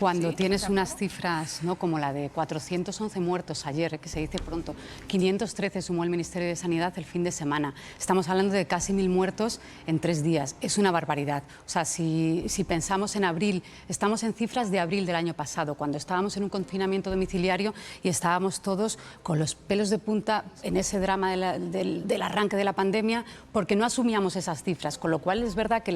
Cuando Sí, tienes unas cifras, ¿no?, como la de 411 muertos ayer, que se dice pronto, 513 sumó el Ministerio de Sanidad el fin de semana. Estamos hablando de casi 1000 muertos en 3 días. Es una barbaridad. O sea, si pensamos en abril, estamos en cifras de abril del año pasado, cuando estábamos en un confinamiento domiciliario y estábamos todos con los pelos de punta en ese drama del arranque de la pandemia, porque no asumíamos esas cifras. Con lo cual es verdad que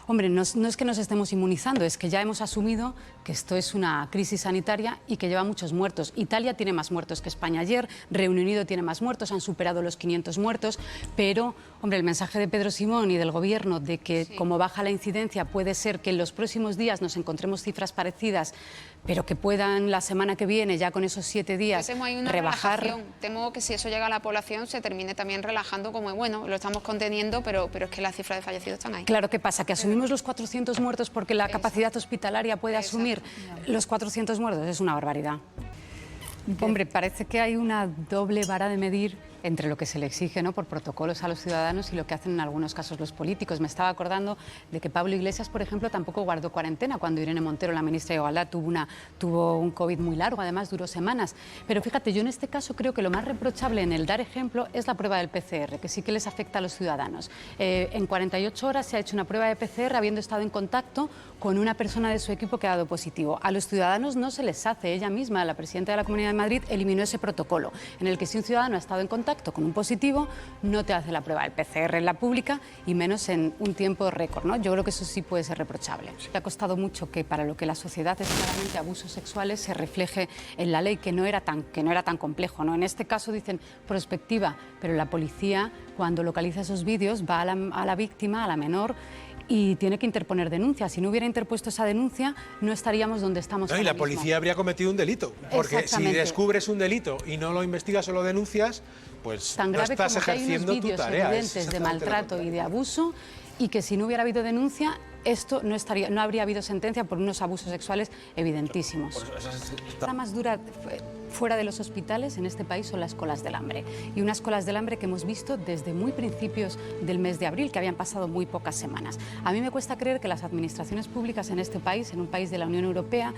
hombre, no es que nos estemos inmunizando, es que ya hemos asumido que esto es una crisis sanitaria y que lleva muchos muertos. Italia tiene más muertos que España ayer, Reino Unido tiene más muertos, han superado los 500 muertos, pero, hombre, el mensaje de Pedro Simón y del Gobierno de que como baja la incidencia puede ser que en los próximos días nos encontremos cifras parecidas, pero que puedan la semana que viene, ya con esos 7 días, temo hay una rebajar. relajación. Temo que si eso llega a la población se termine también relajando, como bueno, lo estamos conteniendo, pero es que las cifras de fallecidos están ahí. Claro, ¿qué pasa? ¿Que asumimos los 400 muertos porque la capacidad hospitalaria puede asumir los 400 muertos? Es una barbaridad. Hombre, parece que hay una doble vara de medir entre lo que se le exige, ¿no?, por protocolos a los ciudadanos y lo que hacen en algunos casos los políticos. Me estaba acordando de que Pablo Iglesias, por ejemplo, tampoco guardó cuarentena cuando Irene Montero, la ministra de Igualdad, tuvo un COVID muy largo, además duró semanas. Pero fíjate, yo en este caso creo que lo más reprochable en el dar ejemplo es la prueba del PCR, que sí que les afecta a los ciudadanos. En 48 horas se ha hecho una prueba de PCR habiendo estado en contacto con una persona de su equipo que ha dado positivo. A los ciudadanos no se les hace. Ella misma, la presidenta de la Comunidad de Madrid, eliminó ese protocolo en el que si un ciudadano ha estado en contacto con un positivo, no te hace la prueba del PCR en la pública y menos en un tiempo récord, ¿no? Yo creo que eso sí puede ser reprochable. Ha costado mucho que para lo que la sociedad es claramente abusos sexuales se refleje en la ley, que no era tan complejo, ¿no? En este caso dicen prospectiva, pero la policía, cuando localiza esos vídeos, va a la víctima, a la menor, y tiene que interponer denuncia. Si no hubiera interpuesto esa denuncia, no estaríamos donde estamos ahora y la mismo. policía habría cometido un delito, porque si descubres un delito y no lo investigas o lo denuncias, pues tan grave no estás como que hay unos ejerciendo tu vídeos tarea. evidentes de maltrato y de abuso, y que si no hubiera habido denuncia, esto no habría habido sentencia por unos abusos sexuales evidentísimos. La más dura fuera de los hospitales en este país son las colas del hambre, y unas colas del hambre que hemos visto desde muy principios del mes de abril, que habían pasado muy pocas semanas. A mí me cuesta creer que las administraciones públicas en este país, en un país de la Unión Europea,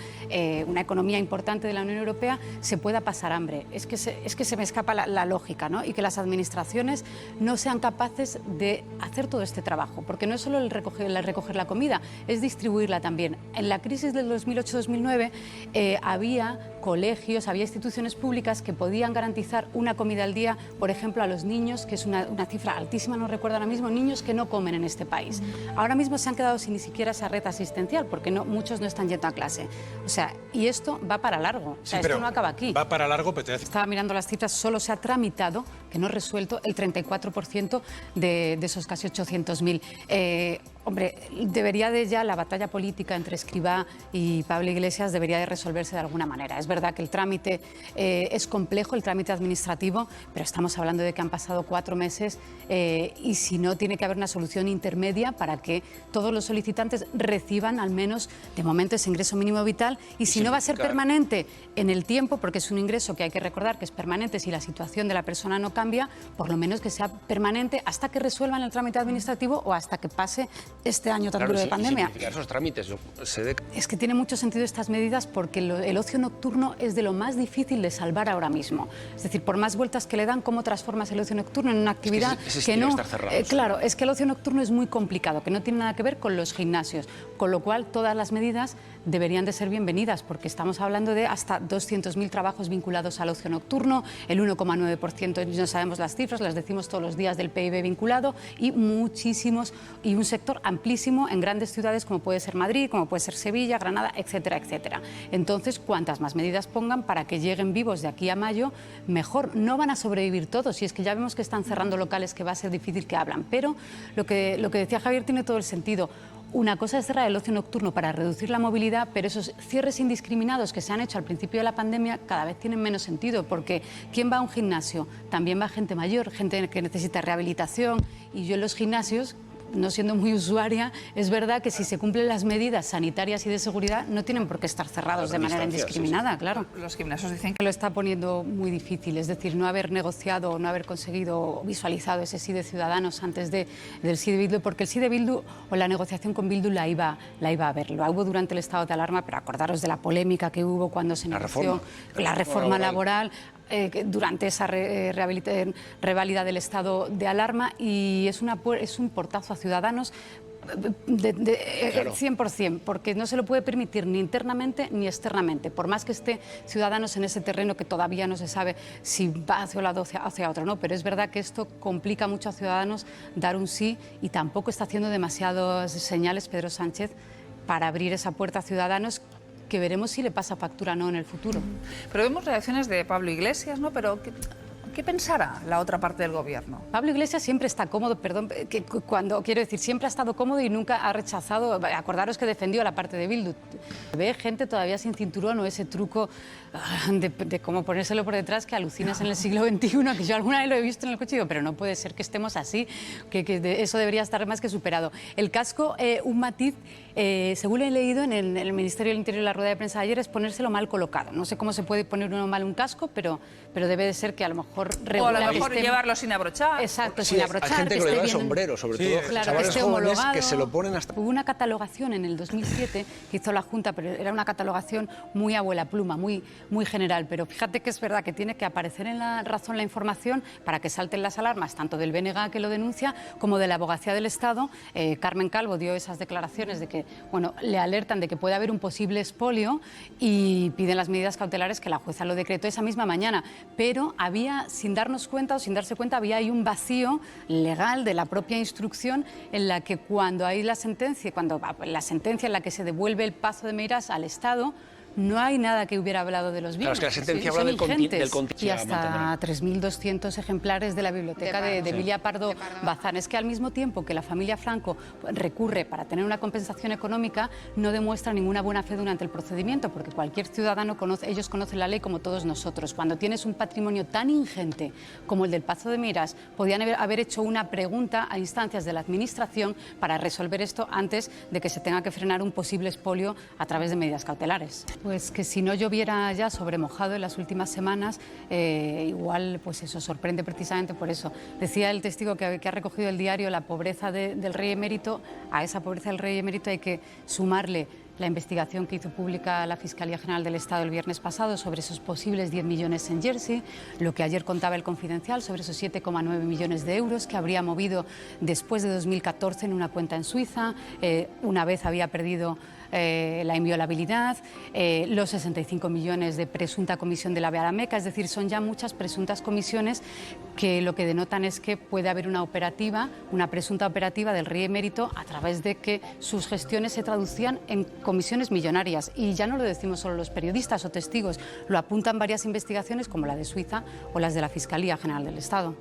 una economía importante de la Unión Europea, se pueda pasar hambre. Es que se me escapa la lógica, ¿no? Y que las administraciones no sean capaces de hacer todo este trabajo, porque no es solo el recoger la comida, es distribuirla también. En la crisis del 2008-2009 había colegios, había instituciones públicas que podían garantizar una comida al día, por ejemplo, a los niños, que es una cifra altísima, no recuerdo ahora mismo, niños que no comen en este país. Ahora mismo se han quedado sin ni siquiera esa red asistencial, porque muchos no están yendo a clase. O sea, y esto va para largo. O sea, esto no acaba aquí. Va para largo, pero Estaba mirando las cifras, solo se ha tramitado, que no resuelto, el 34% de esos casi 800.000. Hombre, debería de ya la batalla política entre Escrivá y Pablo Iglesias debería de resolverse de alguna manera. Es verdad que el trámite es complejo, el trámite administrativo, pero estamos hablando de que han pasado 4 meses y si no, tiene que haber una solución intermedia para que todos los solicitantes reciban al menos de momento ese ingreso mínimo vital, y si no va a ser permanente en el tiempo, porque es un ingreso que hay que recordar que es permanente si la situación de la persona no cambia, por lo menos que sea permanente hasta que resuelvan el trámite administrativo o hasta que pase este año tan duro de pandemia. Esos trámites, Es que tiene mucho sentido estas medidas porque el ocio nocturno es de lo más difícil de salvar ahora mismo. Es decir, por más vueltas que le dan, ¿cómo transformas el ocio nocturno en una actividad que no... claro, es que el ocio nocturno es muy complicado, que no tiene nada que ver con los gimnasios, con lo cual todas las medidas deberían de ser bienvenidas, porque estamos hablando de hasta 200.000 trabajos vinculados al ocio nocturno, el 1,9%, no sabemos las cifras, las decimos todos los días, del PIB vinculado, y muchísimos, y un sector amplísimo en grandes ciudades como puede ser Madrid, como puede ser Sevilla, Granada, etcétera, etcétera. Entonces, cuantas más medidas pongan para que lleguen vivos de aquí a mayo, mejor. No van a sobrevivir todos, y es que ya vemos que están cerrando locales, que va a ser difícil que hablan, pero lo que decía Javier tiene todo el sentido. Una cosa es cerrar el ocio nocturno para reducir la movilidad, pero esos cierres indiscriminados que se han hecho al principio de la pandemia cada vez tienen menos sentido, porque ¿quién va a un gimnasio? También va gente mayor, gente que necesita rehabilitación, y yo en los gimnasios, no siendo muy usuaria, es verdad que si se cumplen las medidas sanitarias y de seguridad no tienen por qué estar cerrados de manera indiscriminada, claro. Los gimnasios dicen que Lo está poniendo muy difícil, es decir, no haber negociado o no haber conseguido visualizado ese sí de Ciudadanos antes del sí de Bildu, porque el sí de Bildu o la negociación con Bildu la iba a haber. Lo hubo durante el estado de alarma, pero acordaros de la polémica que hubo cuando se negoció la reforma laboral. Durante esa reválida del estado de alarma, y es un portazo a Ciudadanos 100%, porque no se lo puede permitir ni internamente ni externamente, por más que esté Ciudadanos en ese terreno que todavía no se sabe si va hacia un lado o hacia otro, ¿no? Pero es verdad que esto complica mucho a Ciudadanos dar un sí, y tampoco está haciendo demasiadas señales Pedro Sánchez para abrir esa puerta a Ciudadanos, que veremos si le pasa factura o no en el futuro. Pero vemos reacciones de Pablo Iglesias, ¿no? Pero ¿qué pensará la otra parte del gobierno? Pablo Iglesias siempre está cómodo, siempre ha estado cómodo y nunca ha rechazado. Acordaros que defendió la parte de Bildu. Ve gente todavía sin cinturón, o ese truco de cómo ponérselo por detrás, que alucinas en el siglo XXI, que yo alguna vez lo he visto en el coche y digo, pero no puede ser que estemos así, eso debería estar más que superado. El casco, un matiz, según he leído en el Ministerio del Interior, en la rueda de prensa de ayer, es ponérselo mal colocado. No sé cómo se puede poner uno mal un casco, pero debe de ser que a lo mejor o a lo mejor llevarlo sin abrochar. Exacto, sin abrochar. Hay gente que lo lleva sombrero, sobre todo claro, chavales jóvenes que se lo ponen hasta... Hubo una catalogación en el 2007 que hizo la Junta, pero era una catalogación muy abuela pluma, muy general. Pero fíjate que es verdad que tiene que aparecer en La Razón la información para que salten las alarmas, tanto del BNG, que lo denuncia, como de la Abogacía del Estado. Carmen Calvo dio esas declaraciones de que, le alertan de que puede haber un posible expolio y piden las medidas cautelares, que la jueza lo decretó esa misma mañana. Pero había, sin darnos cuenta o sin darse cuenta, había ahí un vacío legal de la propia instrucción, en la que cuando hay la sentencia en la que se devuelve el Pazo de Meirás al Estado, no hay nada que hubiera hablado de los bienes. Claro, es que la sentencia habla del continente. Y hasta 3.200 ejemplares de la biblioteca de Emilia Pardo Bazán. Es que al mismo tiempo que la familia Franco recurre para tener una compensación económica, no demuestra ninguna buena fe durante el procedimiento, porque cualquier ciudadano ellos conocen la ley como todos nosotros. Cuando tienes un patrimonio tan ingente como el del Pazo de Meirás, podían haber hecho una pregunta a instancias de la Administración para resolver esto antes de que se tenga que frenar un posible expolio a través de medidas cautelares. Pues que si no lloviera ya sobre mojado en las últimas semanas, igual pues eso sorprende precisamente por eso. Decía el testigo que ha recogido el diario la pobreza del rey emérito. A esa pobreza del rey emérito hay que sumarle la investigación que hizo pública la Fiscalía General del Estado el viernes pasado sobre esos posibles 10 millones en Jersey, lo que ayer contaba el Confidencial sobre esos 7,9 millones de euros que habría movido después de 2014 en una cuenta en Suiza. Una vez había perdido la inviolabilidad, los 65 millones de presunta comisión de la Bearameca, es decir, son ya muchas presuntas comisiones que lo que denotan es que puede haber una presunta operativa del rey emérito, a través de que sus gestiones se traducían en comisiones millonarias. Y ya no lo decimos solo los periodistas o testigos, lo apuntan varias investigaciones como la de Suiza o las de la Fiscalía General del Estado.